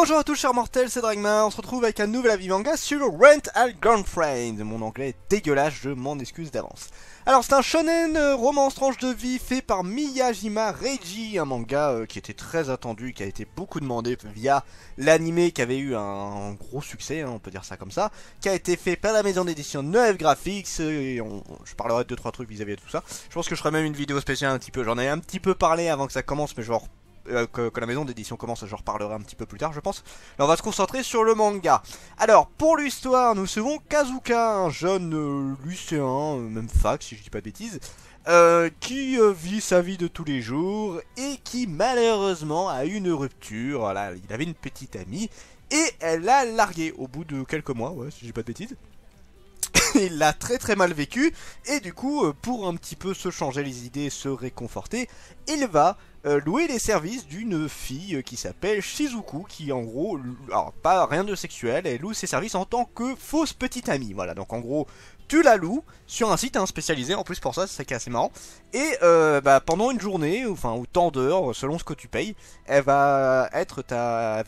Bonjour à tous chers mortels, c'est Dragma, on se retrouve avec un nouvel avis manga sur Rent a Girlfriend. Mon anglais est dégueulasse, je m'en excuse d'avance. Alors c'est un shonen romance tranche de vie fait par Miyajima Reiji, un manga qui était très attendu, qui a été beaucoup demandé via l'anime qui avait eu un gros succès, hein, on peut dire ça comme ça, qui a été fait par la maison d'édition Noël Graphics, et je parlerai de 2-3 trucs vis-à-vis de tout ça. Je pense que je ferai même une vidéo spéciale un petit peu, j'en ai un petit peu parlé avant que ça commence, mais genre que la maison d'édition commence, je reparlerai un petit peu plus tard je pense. Là on va se concentrer sur le manga. Alors pour l'histoire nous suivons Kazuka, un jeune lycéen, même fac si je dis pas de bêtises, qui vit sa vie de tous les jours et qui malheureusement a eu une rupture. Voilà, il avait une petite amie et elle l'a largué au bout de quelques mois, ouais si je dis pas de bêtises. Il l'a très mal vécu et du coup pour un petit peu se changer les idées, se réconforter, il va louer les services d'une fille qui s'appelle Shizuku, qui en gros, alors pas rien de sexuel, elle loue ses services en tant que fausse petite amie. Voilà, donc en gros tu la loues sur un site spécialisé en plus pour ça, c'est assez marrant. Et pendant une journée, ou tant d'heures, selon ce que tu payes, elle va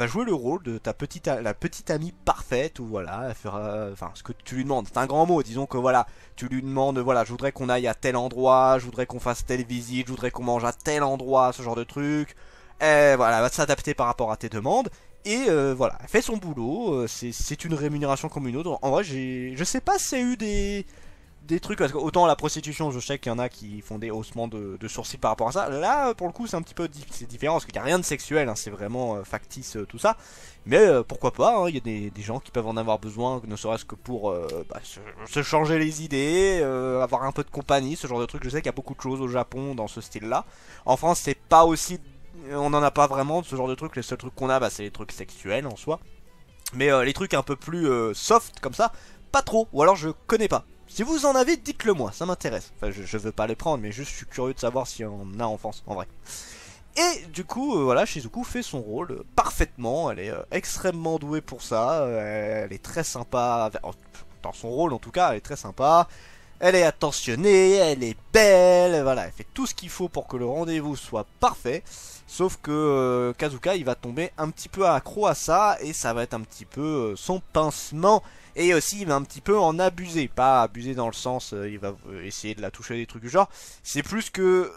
jouer le rôle de la petite amie parfaite, ou voilà, elle fera, ce que tu lui demandes, c'est un grand mot, disons que voilà, tu lui demandes, voilà, je voudrais qu'on aille à tel endroit, je voudrais qu'on fasse telle visite, je voudrais qu'on mange à tel endroit, ce genre de truc. Et voilà, elle va s'adapter par rapport à tes demandes. Et voilà, elle fait son boulot, c'est une rémunération comme une autre. En vrai, je sais pas s'il y a eu des trucs, parce que autant la prostitution, je sais qu'il y en a qui font des haussements de sourcils par rapport à ça. Là, pour le coup, c'est un petit peu différent, parce qu'il n'y a rien de sexuel, hein, c'est vraiment factice tout ça. Mais pourquoi pas, hein, il y a des gens qui peuvent en avoir besoin, ne serait-ce que pour se changer les idées, avoir un peu de compagnie, ce genre de truc. Je sais qu'il y a beaucoup de choses au Japon dans ce style-là. En France, c'est pas aussi... On n'en a pas vraiment de ce genre de trucs, les seuls trucs qu'on a c'est les trucs sexuels en soi. Mais les trucs un peu plus soft comme ça, pas trop, ou alors je connais pas. Si vous en avez, dites-le moi, ça m'intéresse. Enfin je veux pas les prendre, mais juste je suis curieux de savoir s'il y en a en France, en vrai. Et du coup, voilà, Shizuku fait son rôle parfaitement, elle est extrêmement douée pour ça, elle est très sympa, dans son rôle en tout cas, elle est très sympa. Elle est attentionnée, elle est belle, voilà, elle fait tout ce qu'il faut pour que le rendez-vous soit parfait. Sauf que Kazuka, il va tomber un petit peu accro à ça, et ça va être un petit peu son pincement. Et aussi, il va un petit peu en abuser. Pas abuser dans le sens, il va essayer de la toucher, des trucs du genre. C'est plus que,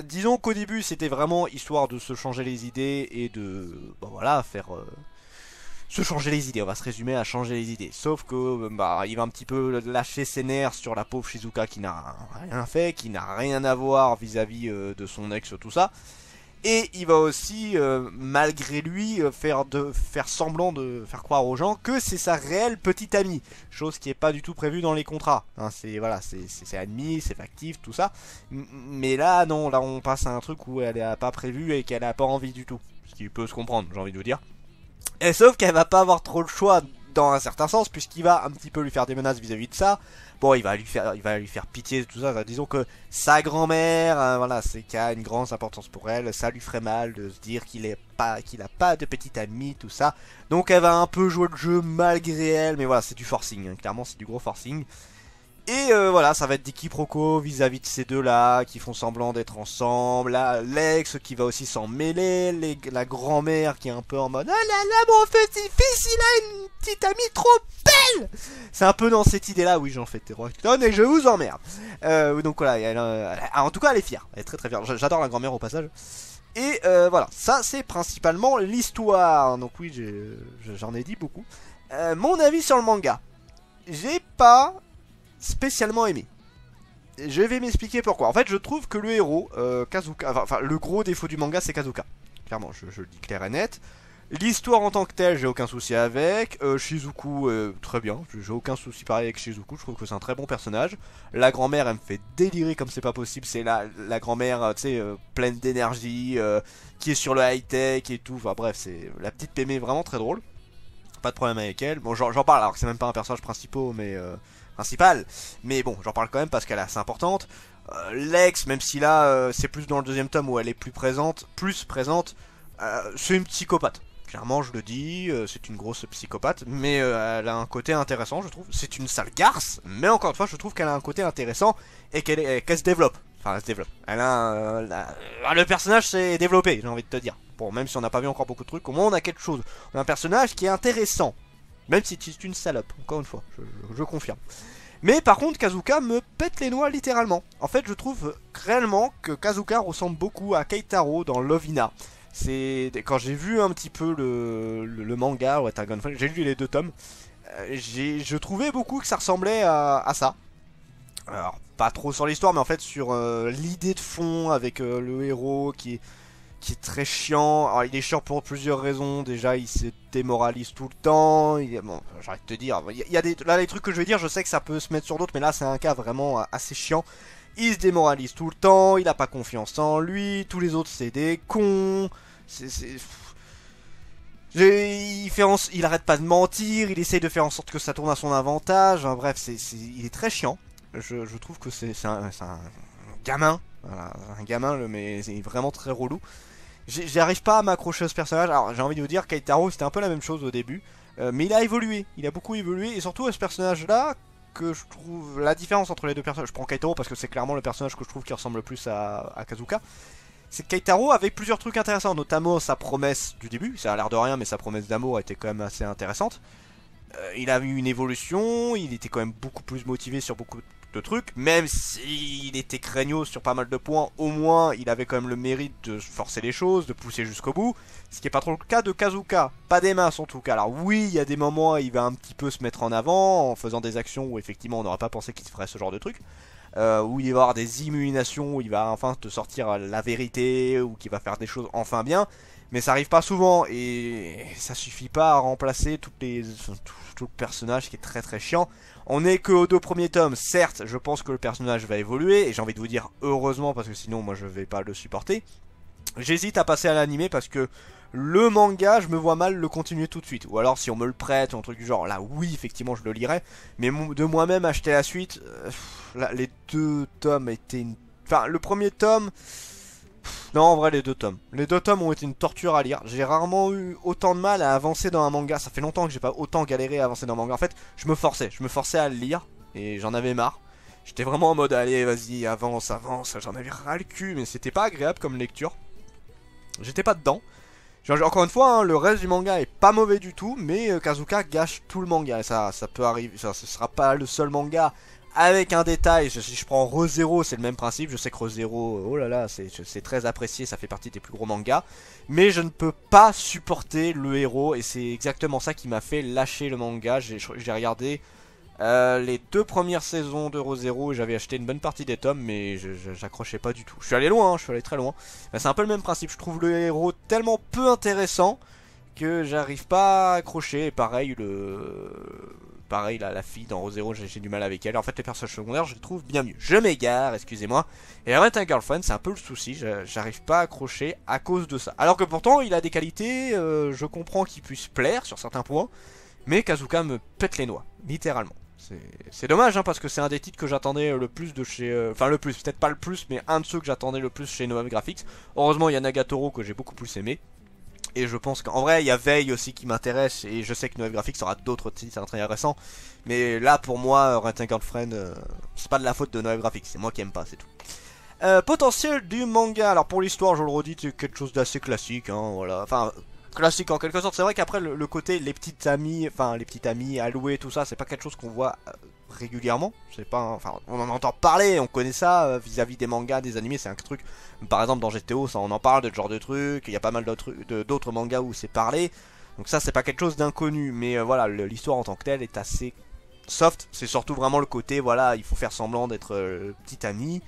disons qu'au début, c'était vraiment histoire de se changer les idées et de, voilà, faire... se changer les idées, on va se résumer à changer les idées. Sauf que il va un petit peu lâcher ses nerfs sur la pauvre Shizuka qui n'a rien fait, qui n'a rien à voir vis-à-vis de son ex, tout ça. Et il va aussi, malgré lui, faire semblant de faire croire aux gens que c'est sa réelle petite amie. Chose qui n'est pas du tout prévue dans les contrats. Hein, c'est admis, c'est factif, tout ça. Mais là, non, là on passe à un truc où elle n'a pas prévu et qu'elle n'a pas envie du tout. Ce qui peut se comprendre, j'ai envie de vous dire. Et sauf qu'elle va pas avoir trop le choix dans un certain sens, puisqu'il va un petit peu lui faire des menaces vis-à-vis de ça. Bon, il va lui faire pitié de tout ça. Disons que sa grand-mère, voilà, c'est qui a une grande importance pour elle. Ça lui ferait mal de se dire qu'il a pas de petite amie, tout ça. Donc elle va un peu jouer le jeu malgré elle, mais voilà, c'est du forcing. Hein. Clairement, c'est du gros forcing. Et voilà, ça va être des quiproquos vis-à-vis de ces deux-là, qui font semblant d'être ensemble. Là, l'ex qui va aussi s'en mêler, la grand-mère qui est un peu en mode « Ah là là, mon petit-fils, il a une petite amie trop belle !» C'est un peu dans cette idée-là, oui, j'en fais terroriston et je vous emmerde. Donc voilà, en tout cas, elle est fière, elle est très fière. J'adore la grand-mère au passage. Et voilà, ça c'est principalement l'histoire. Donc oui, j'en ai dit beaucoup. Mon avis sur le manga. J'ai pas... spécialement aimé. Je vais m'expliquer pourquoi. En fait, je trouve que le héros, Kazuka, le gros défaut du manga, c'est Kazuka. Clairement, je le dis clair et net. L'histoire en tant que telle, j'ai aucun souci avec. Shizuku, très bien. J'ai aucun souci pareil avec Shizuku. Je trouve que c'est un très bon personnage. La grand-mère, elle me fait délirer comme c'est pas possible. C'est la grand-mère, tu sais, pleine d'énergie, qui est sur le high-tech et tout. Enfin bref, c'est la petite Pémé vraiment très drôle. Pas de problème avec elle. Bon, j'en parle alors que c'est même pas un personnage principal, mais bon, j'en parle quand même parce qu'elle est assez importante. L'ex, même si là c'est plus dans le deuxième tome où elle est plus présente, c'est une psychopathe. Clairement, je le dis, c'est une grosse psychopathe, mais elle a un côté intéressant, je trouve. C'est une sale garce, mais encore une fois, je trouve qu'elle a un côté intéressant et qu'elle se développe. Enfin, elle se développe. Le personnage s'est développé, j'ai envie de te dire. Bon, même si on n'a pas vu encore beaucoup de trucs, au moins on a quelque chose. On a un personnage qui est intéressant. Même si c'est une salope, encore une fois, je confirme. Mais par contre, Kazuka me pète les noix littéralement. En fait, je trouve réellement que Kazuka ressemble beaucoup à Keitaro dans Lovina. C'est quand j'ai vu un petit peu le manga, ouais, j'ai lu les 2 tomes. Je trouvais beaucoup que ça ressemblait à ça. Alors, pas trop sur l'histoire, mais en fait sur l'idée de fond avec le héros qui est très chiant. Alors, il est chiant pour plusieurs raisons. Déjà, il se démoralise tout le temps. Bon, j'arrête de te dire. Il y a là, les trucs que je vais dire, je sais que ça peut se mettre sur d'autres, mais là, c'est un cas vraiment assez chiant. Il se démoralise tout le temps. Il a pas confiance en lui. Tous les autres, c'est des cons. Il arrête pas de mentir. Il essaye de faire en sorte que ça tourne à son avantage. Hein, bref, il est très chiant. Je trouve que c'est un gamin. Voilà, un gamin, mais c'est vraiment très relou. J'arrive pas à m'accrocher à ce personnage. Alors j'ai envie de vous dire, Keitaro c'était un peu la même chose au début, mais il a évolué, il a beaucoup évolué, et surtout à ce personnage là, que je trouve la différence entre les 2 personnages. Je prends Keitaro parce que c'est clairement le personnage que je trouve qui ressemble le plus à Kazuka. C'est que Keitaro avait plusieurs trucs intéressants, notamment sa promesse du début, ça a l'air de rien, mais sa promesse d'amour était quand même assez intéressante. Il a eu une évolution, il était quand même beaucoup plus motivé sur beaucoup de trucs, même s'il était craignos sur pas mal de points, au moins il avait quand même le mérite de forcer les choses, de pousser jusqu'au bout, ce qui n'est pas trop le cas de Kazuka, pas des masses en tout cas. Alors oui, il y a des moments où il va un petit peu se mettre en avant, en faisant des actions où effectivement on n'aurait pas pensé qu'il ferait ce genre de truc, où il va y avoir des illuminations, où il va enfin te sortir la vérité, ou qu'il va faire des choses enfin bien, mais ça arrive pas souvent, et ça suffit pas à remplacer tout le personnage qui est très très chiant. On est que aux 2 premiers tomes, certes, je pense que le personnage va évoluer, et j'ai envie de vous dire heureusement, parce que sinon moi je vais pas le supporter. J'hésite à passer à l'animé parce que le manga, je me vois mal le continuer tout de suite. Ou alors si on me le prête, ou un truc du genre, là oui, effectivement je le lirai. Mais de moi-même acheter la suite, là, les 2 tomes étaient une... Enfin, le premier tome... Non, en vrai, les 2 tomes. Les 2 tomes ont été une torture à lire. J'ai rarement eu autant de mal à avancer dans un manga. Ça fait longtemps que j'ai pas autant galéré à avancer dans un manga. En fait, je me forçais à le lire. Et j'en avais marre. J'étais vraiment en mode, allez, vas-y, avance, avance. J'en avais ras le cul, mais c'était pas agréable comme lecture. J'étais pas dedans. Encore une fois, hein, le reste du manga est pas mauvais du tout. Mais Kazuka gâche tout le manga. Et ça peut arriver. Ce sera pas le seul manga avec un détail. Si je prends ReZero, c'est le même principe. Je sais que ReZero, oh là là, c'est très apprécié, ça fait partie des plus gros mangas. Mais je ne peux pas supporter le héros, et c'est exactement ça qui m'a fait lâcher le manga. J'ai regardé les 2 premières saisons de ReZero, et j'avais acheté une bonne partie des tomes, mais j'accrochais pas du tout. Je suis allé loin, hein, je suis allé très loin. C'est un peu le même principe, je trouve le héros tellement peu intéressant que j'arrive pas à accrocher. Et pareil, pareil, la fille dans ReZero, j'ai du mal avec elle. En fait, les personnages secondaires, je les trouve bien mieux. Je m'égare, excusez-moi. Et Rent a Girlfriend, c'est un peu le souci. J'arrive pas à accrocher à cause de ça. Alors que pourtant, il a des qualités, je comprends qu'il puisse plaire sur certains points. Mais Kazuka me pète les noix, littéralement. C'est dommage, hein, parce que c'est un des titres que j'attendais le plus de chez... Enfin, le plus, peut-être pas le plus, mais un de ceux que j'attendais le plus chez Noam Graphics. Heureusement, il y a Nagatoro que j'ai beaucoup plus aimé. Et je pense qu'en vrai, il y a Veil aussi qui m'intéresse. Et je sais que Noël Graphics aura d'autres titres très récents. Mais là, pour moi, Rent a Girlfriend, c'est pas de la faute de Noël Graphics. C'est moi qui aime pas, c'est tout. Potentiel du manga. Alors pour l'histoire, je le redis, c'est quelque chose d'assez classique. Hein, voilà. Enfin, classique en quelque sorte. C'est vrai qu'après, le côté les petites amies, enfin les petites amies allouées, tout ça, c'est pas quelque chose qu'on voit régulièrement. C'est pas, enfin, on en entend parler, on connaît ça vis-à-vis des mangas, des animés, c'est un truc. Par exemple dans GTO, ça on en parle de ce genre de trucs. Il y a pas mal d'autres mangas où c'est parlé. Donc ça c'est pas quelque chose d'inconnu, mais voilà, l'histoire en tant que telle est assez soft. C'est surtout vraiment le côté, voilà, il faut faire semblant d'être petite amie.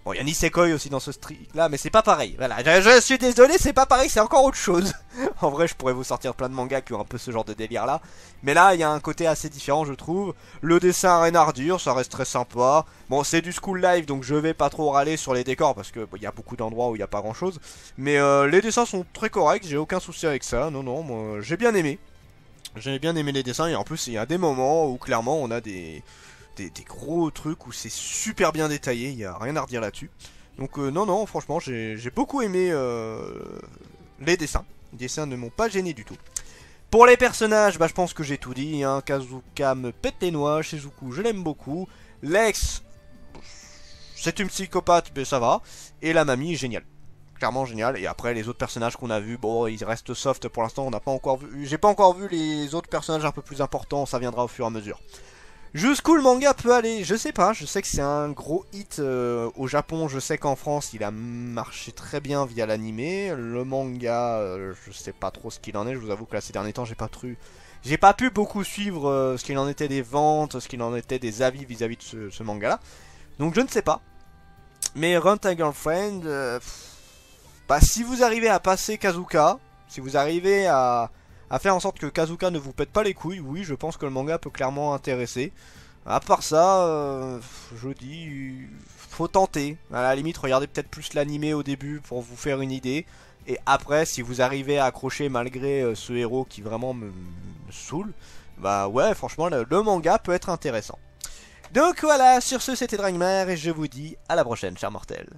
Bon, il y a Nisekoi aussi dans ce streak là, mais c'est pas pareil. Voilà, je suis désolé, c'est pas pareil, c'est encore autre chose. En vrai, je pourrais vous sortir plein de mangas qui ont un peu ce genre de délire là. Mais là, il y a un côté assez différent, je trouve. Le dessin à Renardir, ça reste très sympa. Bon, c'est du school life, donc je vais pas trop râler sur les décors parce que il y a beaucoup d'endroits où il y a pas grand chose. Mais les dessins sont très corrects, j'ai aucun souci avec ça. Non, non, moi j'ai bien aimé. J'ai bien aimé les dessins, et en plus, il y a des moments où clairement on a des gros trucs où c'est super bien détaillé, il n'y a rien à redire là-dessus. Donc non, non, franchement, j'ai beaucoup aimé les dessins. Les dessins ne m'ont pas gêné du tout. Pour les personnages, bah, je pense que j'ai tout dit. Hein. Kazuka me pète les noix, Shizuku, je l'aime beaucoup. Lex, c'est une psychopathe, mais ça va. Et la mamie est géniale. clairement génial. Et après les autres personnages qu'on a vus, bon ils restent soft pour l'instant, on n'a pas encore vu, j'ai pas encore vu les autres personnages un peu plus importants, ça viendra au fur et à mesure. Jusqu'où le manga peut aller, je sais pas, je sais que c'est un gros hit au Japon, je sais qu'en France il a marché très bien via l'animé, le manga je sais pas trop ce qu'il en est, je vous avoue que là ces derniers temps j'ai pas pu beaucoup suivre ce qu'il en était des ventes, ce qu'il en était des avis vis-à-vis de ce manga là, donc je ne sais pas. Mais Rent a Girlfriend, bah si vous arrivez à passer Kazuka, si vous arrivez à faire en sorte que Kazuka ne vous pète pas les couilles, oui, je pense que le manga peut clairement intéresser. À part ça, je dis, faut tenter. À la limite, regardez peut-être plus l'animé au début pour vous faire une idée. Et après, si vous arrivez à accrocher malgré ce héros qui vraiment me saoule, bah ouais, franchement, le manga peut être intéressant. Donc voilà, sur ce, c'était Dragmar et je vous dis à la prochaine, chers mortels.